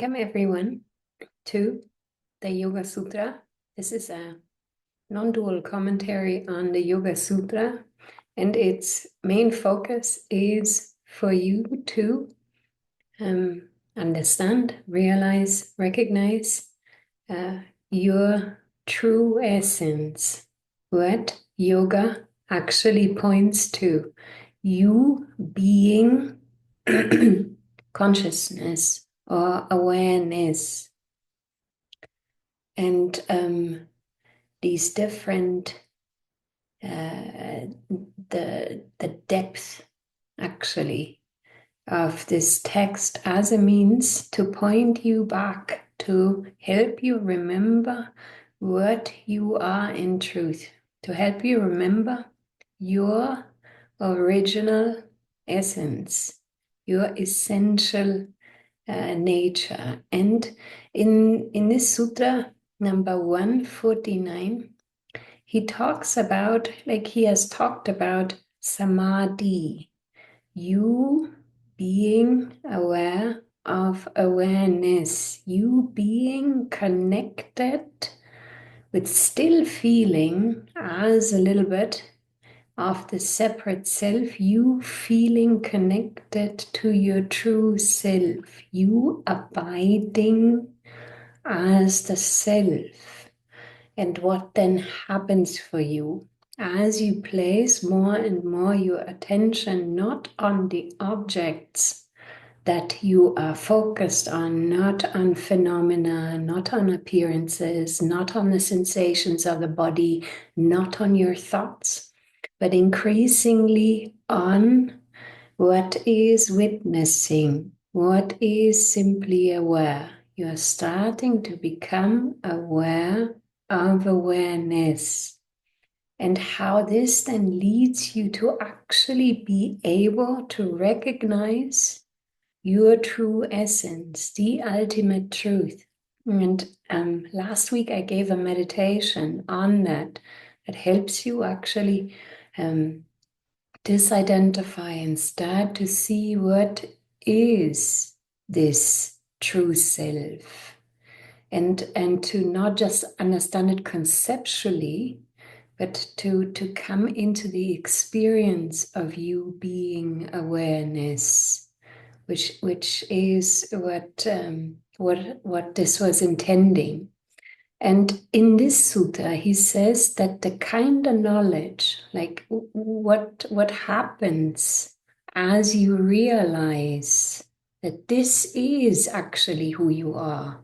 Welcome everyone to the Yogasutra. This is a non-dual commentary on the Yogasutra, and its main focus is for you to understand, realize, recognize your true essence, what yoga actually points to, you being consciousness or awareness, and these different the depth actually of this text as a means to point you back, to help you remember what you are in truth, to help you remember your original essence, your essential nature. And in this sutra number 149, he talks about, like he has talked about samadhi, you being aware of awareness, you being connected with still feeling as a little bit of the separate self, you feeling connected to your true self, you abiding as the self. And what then happens for you as you place more and more your attention not on the objects that you are focused on, not on phenomena, not on appearances, not on the sensations of the body, not on your thoughts, but increasingly on what is witnessing, what is simply aware. You are starting to become aware of awareness, and how this then leads you to actually be able to recognize your true essence, the ultimate truth. And last week I gave a meditation on that helps you actually disidentify and start to see what is this true self, and to not just understand it conceptually, but to come into the experience of you being awareness, which is what this was intending. And in this sutta, he says that the kind of knowledge, like what happens as you realize that this is actually who you are,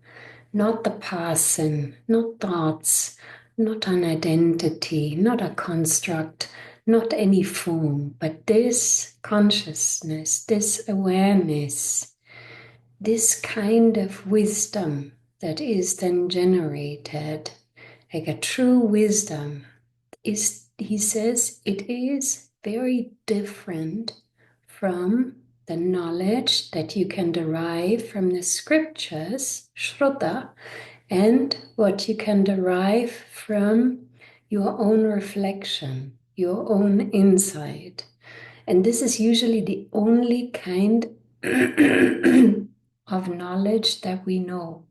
not the person, not thoughts, not an identity, not a construct, not any form, but this consciousness, this awareness, this kind of wisdom that is then generated, like a true wisdom, is, he says, it is very different from the knowledge that you can derive from the scriptures, Shruta, and what you can derive from your own reflection, your own insight. And this is usually the only kind of knowledge that we know.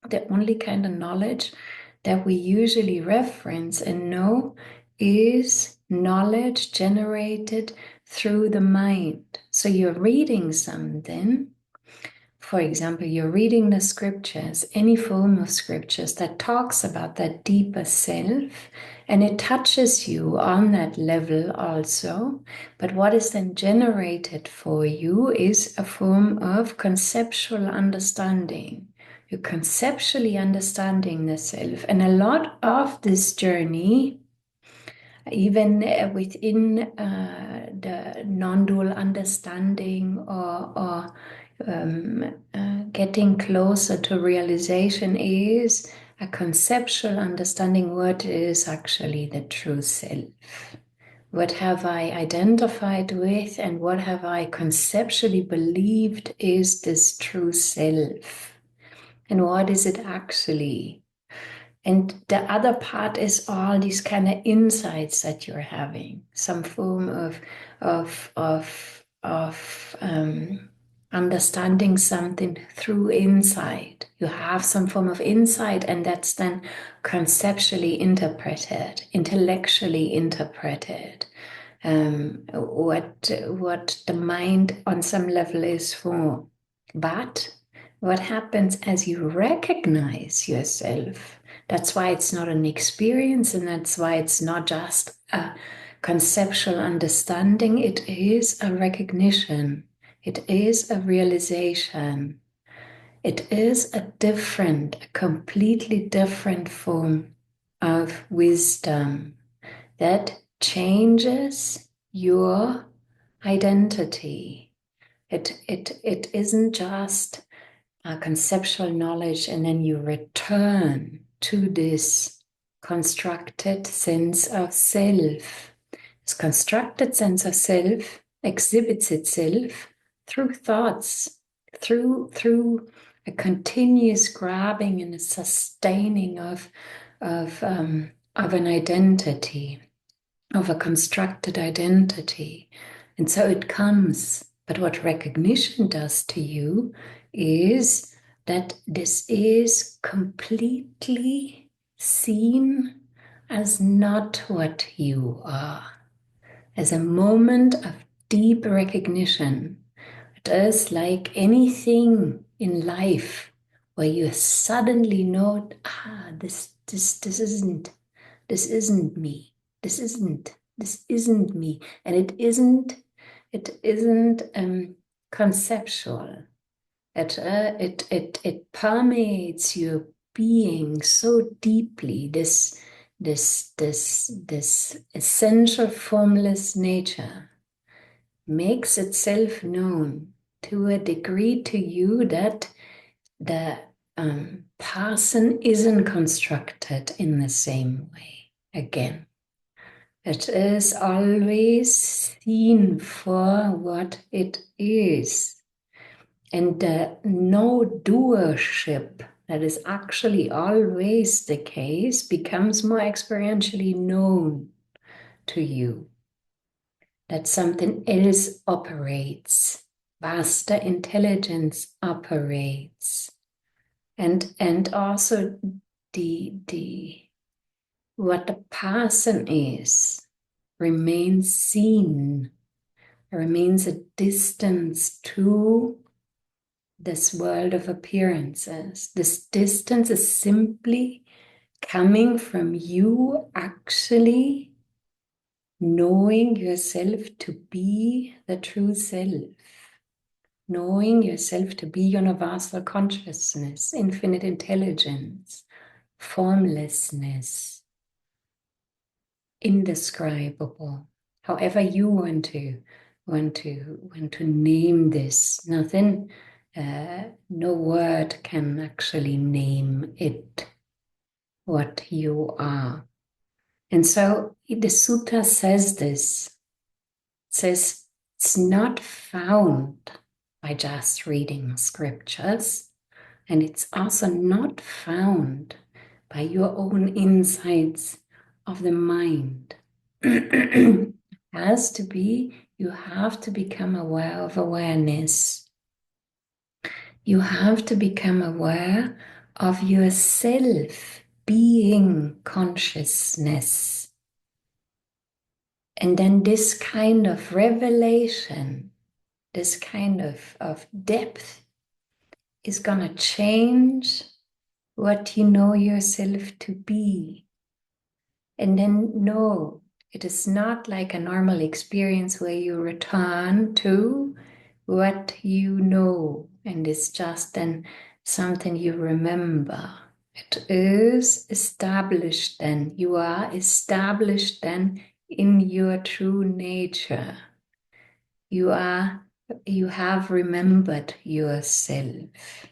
The only kind of knowledge that we usually reference and know is knowledge generated through the mind. So you're reading something, for example, you're reading the scriptures, any form of scriptures that talks about that deeper self, and it touches you on that level also. But what is then generated for you is a form of conceptual understanding. You're conceptually understanding the self. And a lot of this journey, even within the non-dual understanding or getting closer to realization, is a conceptual understanding what is actually the true self. What have I identified with, and what have I conceptually believed is this true self? And what is it actually? And the other part is all these kind of insights that you're having, some form of understanding something through insight. You have some form of insight, and that's then conceptually interpreted, intellectually interpreted. What the mind on some level is for. But what happens as you recognize yourself? That's why it's not an experience, and that's why it's not just a conceptual understanding. It is a recognition. It is a realization. It is a completely different form of wisdom that changes your identity. It isn't just a conceptual knowledge and then you return to this constructed sense of self. This constructed sense of self exhibits itself through thoughts, through a continuous grabbing and a sustaining of an identity, of a constructed identity. And so it comes. But what recognition does to you is that this is completely seen as not what you are, as a moment of deep recognition. It is like anything in life where you suddenly know, this isn't me. This isn't me. And it isn't conceptual. It permeates your being so deeply, this essential formless nature makes itself known to a degree to you that the person isn't constructed in the same way again. It is always seen for what it is. And the no doership that is actually always the case becomes more experientially known to you. That something else operates, vaster intelligence operates. And also what the person is remains seen, remains a distance to this world of appearances. This distance is simply coming from you actually knowing yourself to be the true self, knowing yourself to be universal consciousness, infinite intelligence, formlessness, indescribable, however you want to name this. Nothing, no word can actually name it, what you are. And so the sutta says this. It says it's not found by just reading scriptures, and it's also not found by your own insights of the mind. It has to be, you have to become aware of awareness. You have to become aware of yourself being consciousness. And then this kind of revelation, this kind of depth is going to change what you know yourself to be. And then no, it is not like a normal experience where you return to what you know and it's just then something you remember. It is established then. You are established then in your true nature. You have remembered yourself.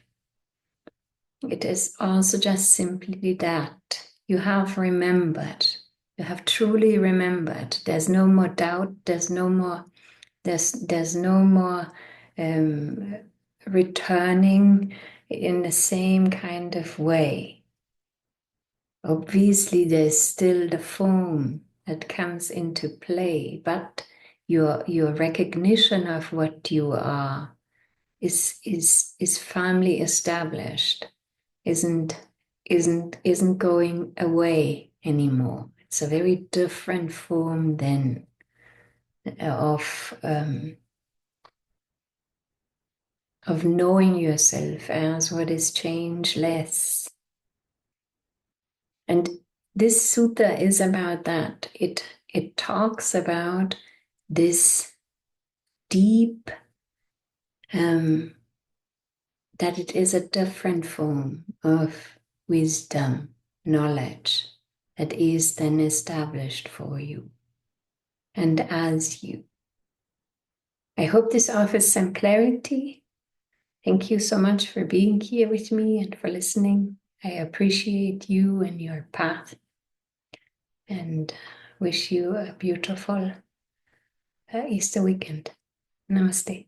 It is also just simply that. You have remembered. You have truly remembered. There's no more doubt. There's no more returning in the same kind of way. Obviously, there's still the form that comes into play, but your recognition of what you are is firmly established, isn't going away anymore. It's a very different form then of knowing yourself as what is changeless. And this sutta is about that. It talks about this deep, that it is a different form of wisdom, knowledge that is then established for you and as you. I hope this offers some clarity. Thank you so much for being here with me and for listening. I appreciate you and your path and wish you a beautiful Easter weekend. Namaste.